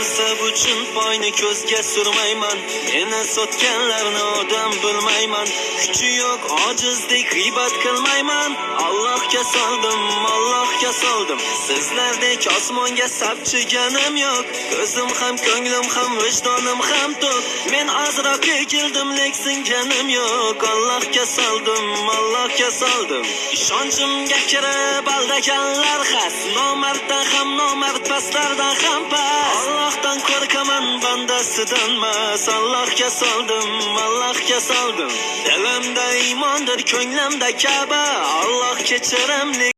mansab uchun boyni ko'zga surmayman. Meni sotganlarni odam bilmayman. Kuchi yo'q ojizdek g'iybat qilmayman. Allohga soldim. Sizlardek osmonga sapchiganim yo'q. Ko'zim ham, ko'nglim ham, vijdonim ham to'q. Men azroq keldim, lekin janim yo'q. Allohga soldim. Ishonchimga kirib aldaganlar xas. Nomarddan ham nomard, pastlardan ham past. Allohdan qo'rqaman, bandasidan mas. Allohga soldim. Dilimda iymondir, ko'nglimda Ka'ba. Alloh kechirimli